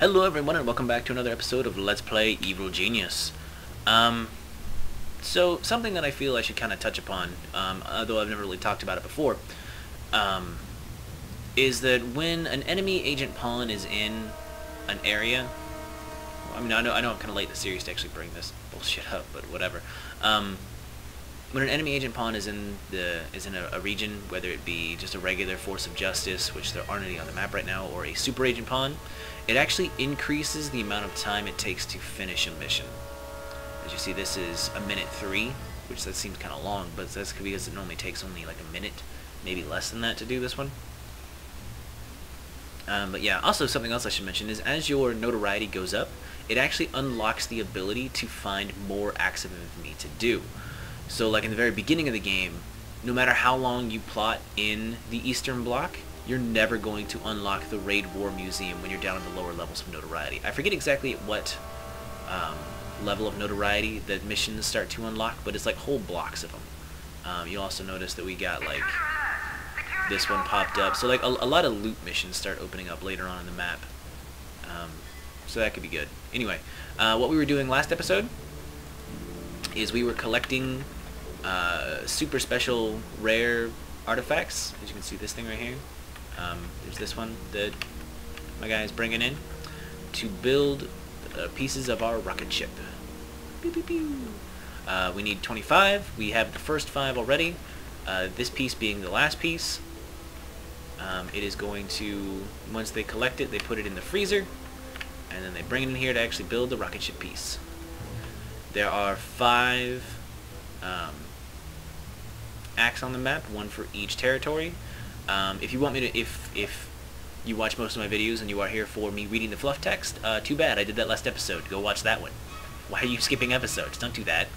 Hello everyone and welcome back to another episode of Let's Play Evil Genius. So something that I feel I should kind of touch upon, although I've never really talked about it before, is that when an enemy agent pawn is in an area, I mean I know I'm kind of late in the series to actually bring this bullshit up, but whatever. When an enemy agent pawn is in a region, whether it be just a regular force of justice, which there aren't any on the map right now, or a super agent pawn, it actually increases the amount of time it takes to finish a mission. As you see, this is a minute 3, which that seems kind of long, but that's because it normally takes only like a minute, maybe less than that to do this one. But yeah, also something else I should mention is as your notoriety goes up, it actually unlocks the ability to find more acts of infamy to do. So like in the very beginning of the game, no matter how long you plot in the Eastern Bloc, you're never going to unlock the Raid War Museum when you're down in the lower levels of notoriety. I forget exactly at what level of notoriety that missions start to unlock, but it's like whole blocks of them. You'll also notice that we got like this one popped up. So like a lot of loot missions start opening up later on in the map. So that could be good. Anyway, what we were doing last episode is we were collecting super special rare artifacts. As you can see, this thing right here. There's this one that my guy is bringing in to build pieces of our rocket ship. Pew, pew, pew. We need 25. We have the first 5 already. This piece being the last piece. It is going to, once they collect it, they put it in the freezer, and then they bring it in here to actually build the rocket ship piece. There are 5 acts on the map, 1 for each territory. If you want me to, if you watch most of my videos and you are here for me reading the fluff text, too bad, I did that last episode. Go watch that one. Why are you skipping episodes? Don't do that.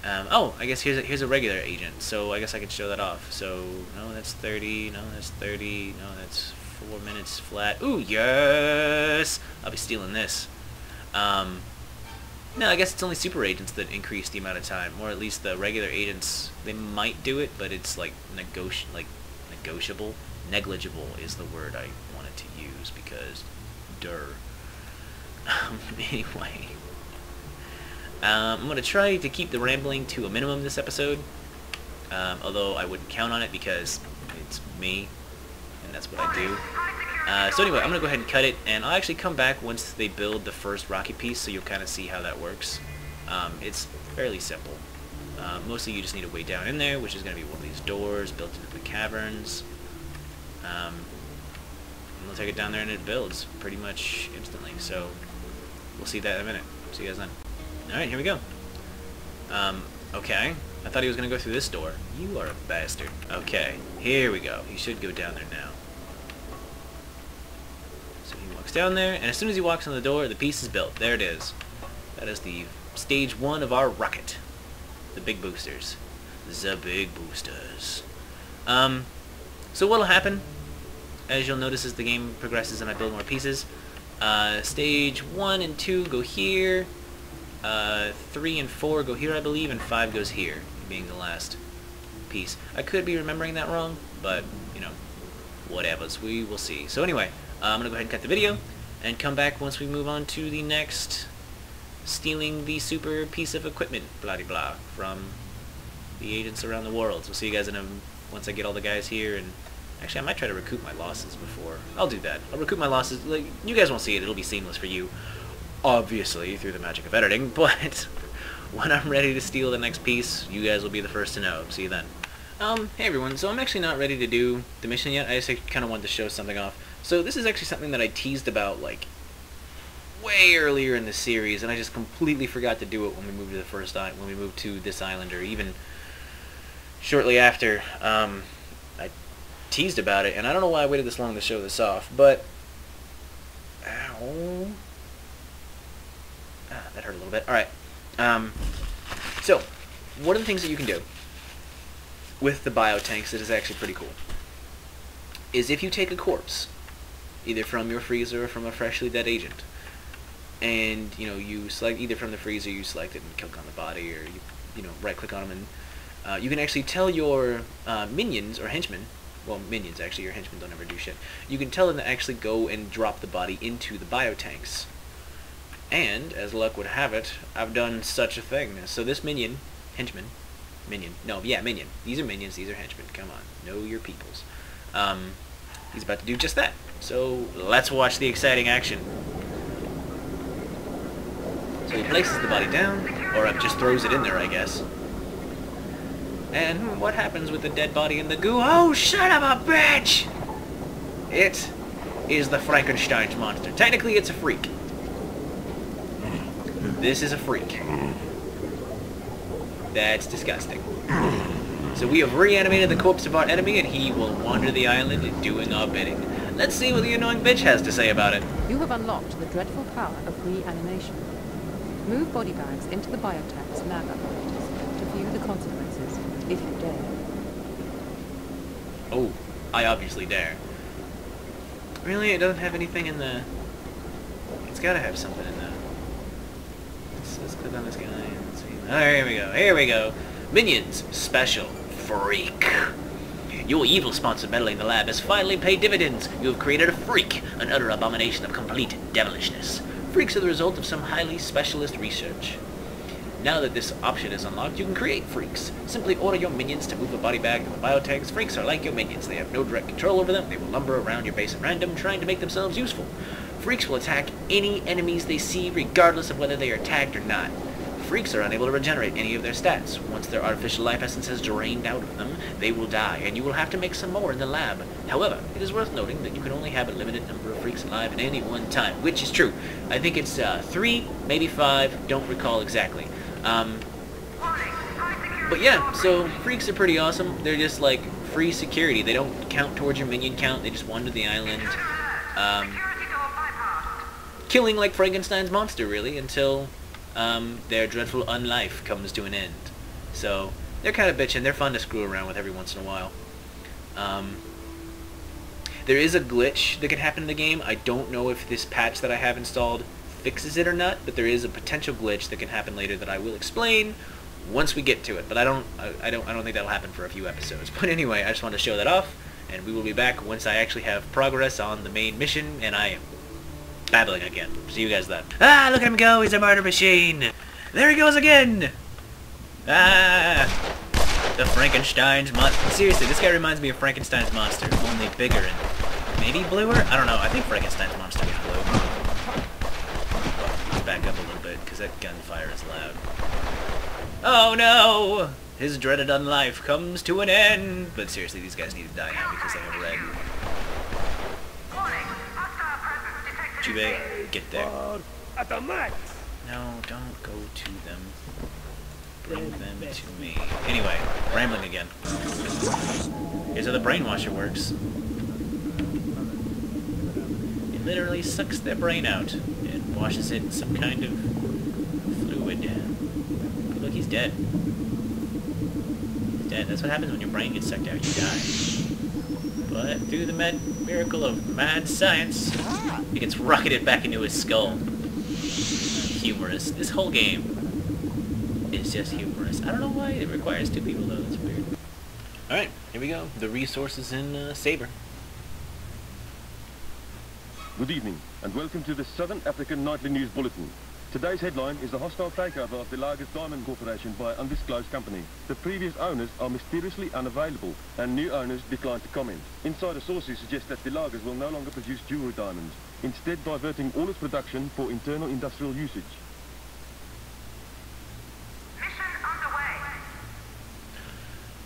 Oh, I guess here's a regular agent, so I guess I can show that off. So, no, that's 30, no, that's 30, no, that's 4 minutes flat. Ooh, yes! I'll be stealing this. No, I guess it's only super agents that increase the amount of time, or at least the regular agents, they might do it, but it's like negotiable. Negligible is the word I wanted to use because, anyway, I'm going to try to keep the rambling to a minimum this episode, although I wouldn't count on it because it's me, and that's what I do. So anyway, I'm going to go ahead and cut it, and I'll actually come back once they build the first rocket piece, so you'll kind of see how that works. It's fairly simple. Mostly you just need a way down in there, which is going to be one of these doors built into the caverns. And we'll take it down there and it builds pretty much instantly, so we'll see that in a minute. See you guys then. Alright, here we go. Okay. I thought he was going to go through this door. You are a bastard. Okay, here we go. He should go down there now. Walks down there, and as soon as he walks in the door, the piece is built. There it is. That is the stage 1 of our rocket. The big boosters. The big boosters. So what'll happen, as you'll notice as the game progresses and I build more pieces, stage 1 and 2 go here, 3 and 4 go here, I believe, and 5 goes here, being the last piece. I could be remembering that wrong, but, you know, whatevers. We will see. So anyway, I'm going to go ahead and cut the video, and come back once we move on to the next stealing the super piece of equipment, blah-de-blah, from the agents around the world. So we'll see you guys once I get all the guys here, and actually I might try to recoup my losses before. I'll do that. I'll recoup my losses. Like, you guys won't see it. It'll be seamless for you, obviously, through the magic of editing, but when I'm ready to steal the next piece, you guys will be the first to know. See you then. Hey everyone, so I'm actually not ready to do the mission yet. I just kind of wanted to show something off. So this is actually something that I teased about like way earlier in the series, and I just completely forgot to do it when we moved to when we moved to this island, or even shortly after. I teased about it, and I don't know why I waited this long to show this off, but ow, that hurt a little bit. All right. So one of the things that you can do with the biotanks that is actually pretty cool is if you take a corpse, either from your freezer or from a freshly dead agent, and you select either from the freezer, you select it and click on the body, or you right click on them, and you can actually tell your minions or henchmen well, minions actually, your henchmen don't ever do shit. You can tell them to actually go and drop the body into the biotanks. And, as luck would have it, I've done such a thing. So this minion, henchman, minion, no, yeah, minion. These are minions, these are henchmen, come on, know your peoples. He's about to do just that. So, let's watch the exciting action. So he places the body down, or just throws it in there, I guess. And what happens with the dead body in the goo? Oh, son of a bitch! It is the Frankenstein's monster. Technically, it's a freak. This is a freak. That's disgusting. So we have reanimated the corpse of our enemy, and he will wander the island doing our bidding. Let's see what the annoying bitch has to say about it. You have unlocked the dreadful power of reanimation. Move body bags into the biotanks lab apparatus to view the consequences, if you dare. Oh, I obviously dare. Really? It doesn't have anything in the... It's gotta have something in the... Let's click on this guy and see. Oh, here we go. Here we go. Minions. Special. Freak. Your evil sponsor meddling the lab has finally paid dividends. You have created a freak, an utter abomination of complete devilishness. Freaks are the result of some highly specialist research. Now that this option is unlocked, you can create freaks. Simply order your minions to move a body bag to the biotanks. Freaks are like your minions. They have no direct control over them. They will lumber around your base at random, trying to make themselves useful. Freaks will attack any enemies they see, regardless of whether they are tagged or not. Freaks are unable to regenerate any of their stats. Once their artificial life essence has drained out of them, they will die, and you will have to make some more in the lab. However, it is worth noting that you can only have a limited number of freaks alive at any one time, which is true. I think it's 3, maybe 5, don't recall exactly. But yeah, so freaks are pretty awesome. They're just like free security. They don't count towards your minion count, they just wander the island. Killing like Frankenstein's monster, really, until their dreadful unlife comes to an end. So, they're kind of bitchin'. They're fun to screw around with every once in a while. There is a glitch that can happen in the game. I don't know if this patch that I have installed fixes it or not, but there is a potential glitch that can happen later that I will explain once we get to it. But I don't think that'll happen for a few episodes. But anyway, I just wanted to show that off, and we will be back once I actually have progress on the main mission, and I am babbling again. See you guys then. Ah, look at him go! He's a murder machine! There he goes again! Ah! The Frankenstein's monster. Seriously, this guy reminds me of Frankenstein's monster, only bigger and maybe bluer? I don't know. I think Frankenstein's monster was blue. Let's back up a little bit, because that gunfire is loud. Oh no! His dreaded unlife comes to an end! But seriously, these guys need to die now because they have red. Jube, get there. No, don't go to them. Bring them to me. Anyway, rambling again. Here's how the Brainwasher works. It literally sucks their brain out and washes it in some kind of fluid. Look, he's dead. He's dead. That's what happens when your brain gets sucked out. You die. But through the miracle of mad science, he gets rocketed back into his skull. Humorous. This whole game is just humorous. I don't know why it requires 2 people though. That's weird. Alright, here we go. The resources in Saber. Good evening, and welcome to the Southern African Nightly News Bulletin. Today's headline is the hostile takeover of the Lagos Diamond Corporation by an undisclosed company. The previous owners are mysteriously unavailable, and new owners decline to comment. Insider sources suggest that the Lagos will no longer produce jewelry diamonds, instead diverting all its production for internal industrial usage.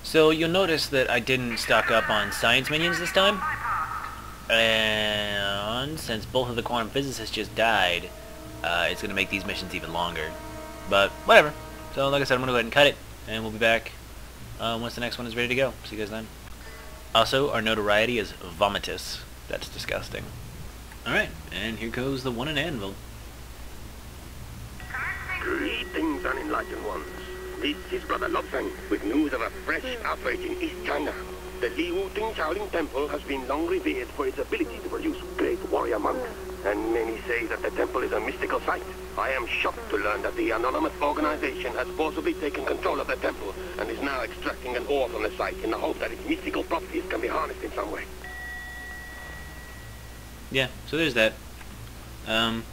So you'll notice that I didn't stock up on science minions this time. And since both of the quantum physicists just died, it's going to make these missions even longer. But whatever. So like I said, I'm going to go ahead and cut it, and we'll be back once the next one is ready to go. See you guys then. Also, our notoriety is vomitous. That's disgusting. Alright, and here goes the one and anvil. Greetings, unenlightened ones. This is Brother Lobsang with news of a fresh outbreak in East China. The Liwu Ting Shaolin Temple has been long revered for its ability to produce great warrior monks. and many say that the temple is a mystical site. I am shocked to learn that the anonymous organization has forcibly taken control of the temple and is now extracting an ore from the site in the hope that its mystical properties can be harnessed in some way. Yeah, so there's that. Like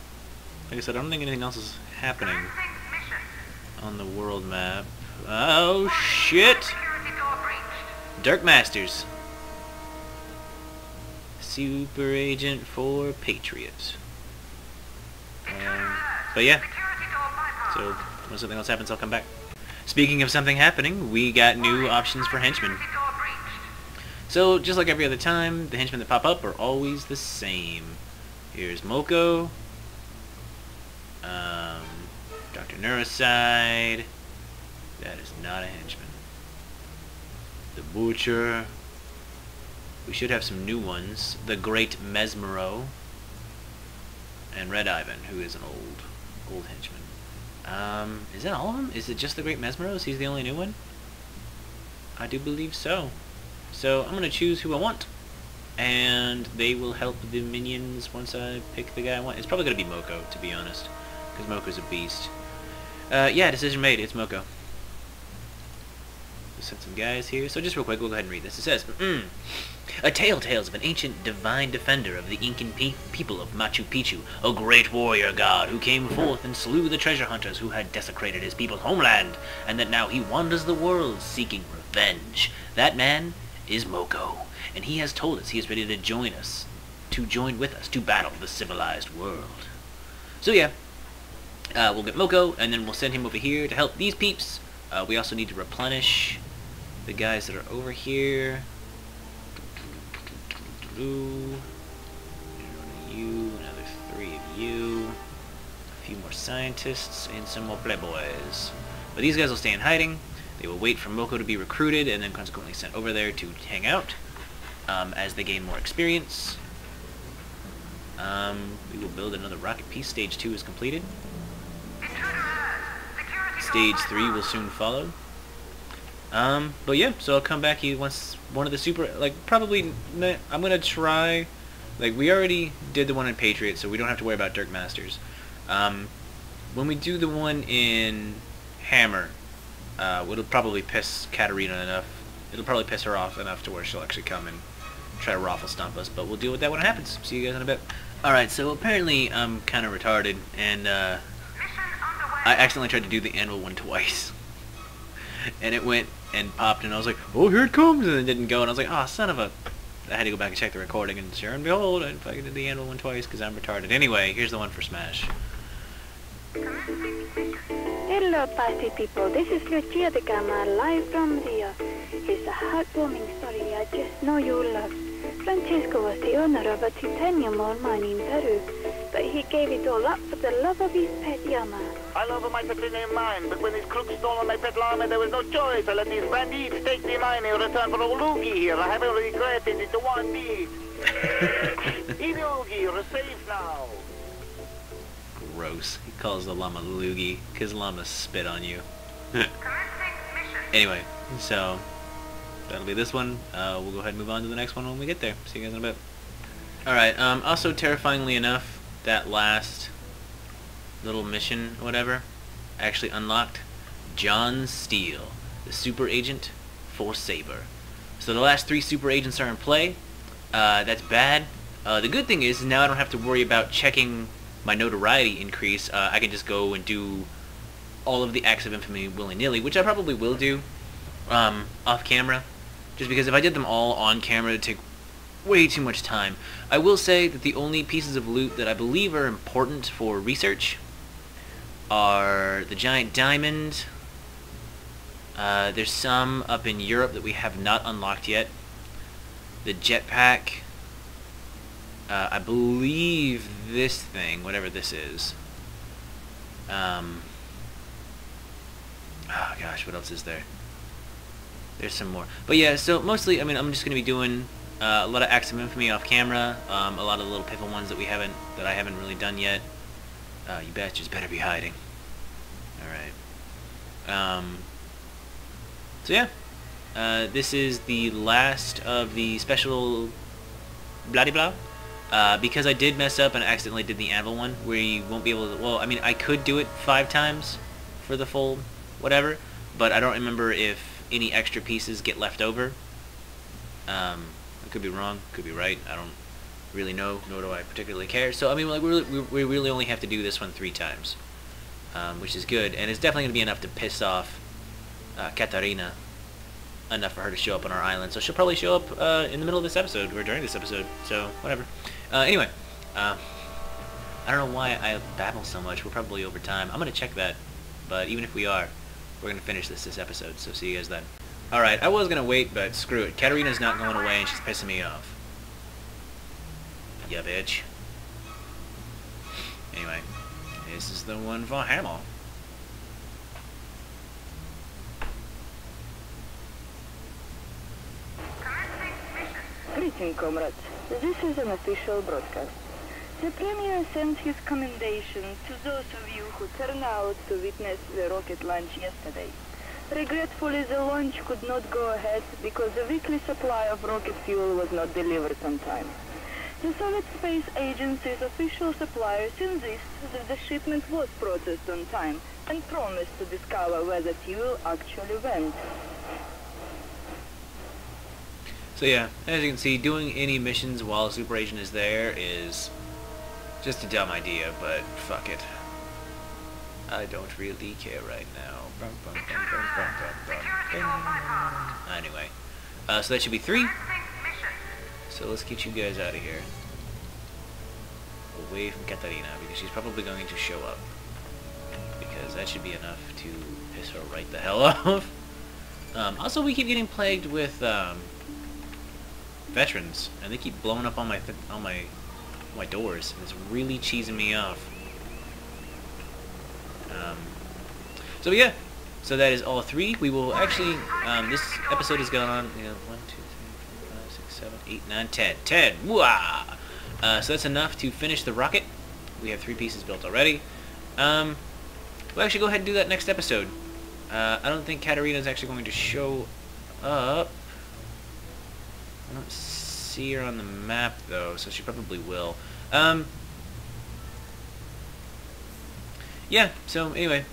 I said, I don't think anything else is happening on the world map. Oh, shit! Dark Masters. Super Agent for Patriot. But yeah. So, when something else happens, I'll come back. Speaking of something happening, we got new options for henchmen. So, just like every other time, the henchmen that pop up are always the same. Here's Moko. Dr. Neuroside. That is not a henchman. The Butcher. We should have some new ones. The Great Mesmero. And Red Ivan, who is an old henchman. Is that all of them? Is it just the Great Mesmero? He's the only new one? I do believe so. So I'm going to choose who I want. And they will help the minions once I pick the guy I want. It's probably going to be Moko, to be honest. Because Moko's a beast. Yeah, decision made. It's Moko. We'll send some guys here. So just real quick, we'll go ahead and read this. It says, A tale tells of an ancient divine defender of the Incan people of Machu Picchu, a great warrior god who came forth and slew the treasure hunters who had desecrated his people's homeland, and that now he wanders the world seeking revenge. That man is Moko, and he has told us he is ready to join with us to battle the civilized world. So yeah, we'll get Moko, and then we'll send him over here to help these peeps. We also need to replenish the guys that are over here. You, another 3 of you, a few more scientists, and some more playboys. But these guys will stay in hiding. They will wait for Moko to be recruited, and then consequently sent over there to hang out as they gain more experience. We will build another rocket piece. Stage 2 is completed. Stage 3 will soon follow. But yeah, so I'll come back to you once one of the super, probably, I'm going to try, we already did the one in Patriot, so we don't have to worry about Dark Masters. When we do the one in Hammer, it'll probably piss Katarina enough, it'll probably piss her off enough to where she'll actually come and try to raffle stomp us, but we'll deal with that when it happens. See you guys in a bit. Alright, so apparently I'm kind of retarded, and I accidentally tried to do the anvil one twice. And it went and popped, and I was like, oh, here it comes, and it didn't go, and I was like, oh, son of a... I had to go back and check the recording, and sure and behold, I fucking did the anvil one twice, because I'm retarded. Anyway, here's the one for Smash. Hello, party people. This is Lucia the Gamma, live from Rio. It's a heartwarming story I just know you'll love. Francesco was the owner of a titanium ore mine in Peru, but he gave it all up for the love of his pet llama. I love my titanium mine, but when these crooks stole my pet llama, there was no choice. I let these bandits take the mine in return for old Oogie here. I haven't regretted it one bit. Easy, Oogie, you're safe now. Gross. He calls the llama Loogie, because llamas spit on you. Anyway, so that'll be this one. We'll go ahead and move on to the next one when we get there. See you guys in a bit. Alright, also terrifyingly enough, that last little mission, or whatever, actually unlocked John Steele, the super agent for Saber. So the last 3 super agents are in play. That's bad. The good thing is now I don't have to worry about checking my notoriety increase. I can just go and do all of the acts of infamy willy-nilly, which I probably will do off camera, just because if I did them all on camera it'd take way too much time. I will say that the only pieces of loot that I believe are important for research are the giant diamond. There's some up in Europe that we have not unlocked yet. The jetpack. I believe this thing, whatever this is. Oh gosh, what else is there? There's some more. But yeah, so mostly, I mean, I'm just going to be doing a lot of acts of infamy off camera, a lot of little piffle ones that I haven't really done yet. You bastards better be hiding. Alright. So yeah, this is the last of the special blah-de-blah. Because I did mess up and accidentally did the anvil one, where you won't be able to, well, I mean, I could do it 5 times for the full whatever, but I don't remember if any extra pieces get left over. I could be wrong, could be right, I don't really know, nor do I particularly care. So, I mean, like, we really only have to do this one 3 times, which is good, and it's definitely going to be enough to piss off Katarina, enough for her to show up on our island. So she'll probably show up in the middle of this episode, or during this episode, so whatever. Anyway, I don't know why I babble so much. We're probably over time. I'm going to check that, but even if we are, we're going to finish this episode, so see you guys then. Alright, I was going to wait, but screw it. Katarina's not going away, and she's pissing me off. Yeah, bitch. Anyway, this is the one for Hammer. Greeting, comrades. This is an official broadcast. The Premier sends his commendations to those of you who turned out to witness the rocket launch yesterday. Regretfully, the launch could not go ahead because the weekly supply of rocket fuel was not delivered on time. The Soviet Space Agency's official suppliers insist that the shipment was processed on time and promised to discover where the fuel actually went. So yeah, as you can see, doing any missions while a super agent is there is just a dumb idea, but fuck it. I don't really care right now. Anyway, so that should be 3. So let's get you guys out of here. Away from Katarina, because she's probably going to show up. Because that should be enough to piss her right the hell off. Also, we keep getting plagued with veterans, and they keep blowing up on my doors, and it's really cheesing me off. So yeah, so that is all 3. We will actually, this episode has gone on, 1, 2, 3, 4, 5, 6, 7, 8, 9, 10. 10! Wah! So that's enough to finish the rocket. We have 3 pieces built already. We'll actually go ahead and do that next episode. I don't think Katarina's actually going to show up. I don't see her on the map, though, so she probably will. Yeah, so anyway,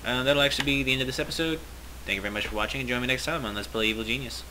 that'll actually be the end of this episode. Thank you very much for watching, and join me next time on Let's Play Evil Genius.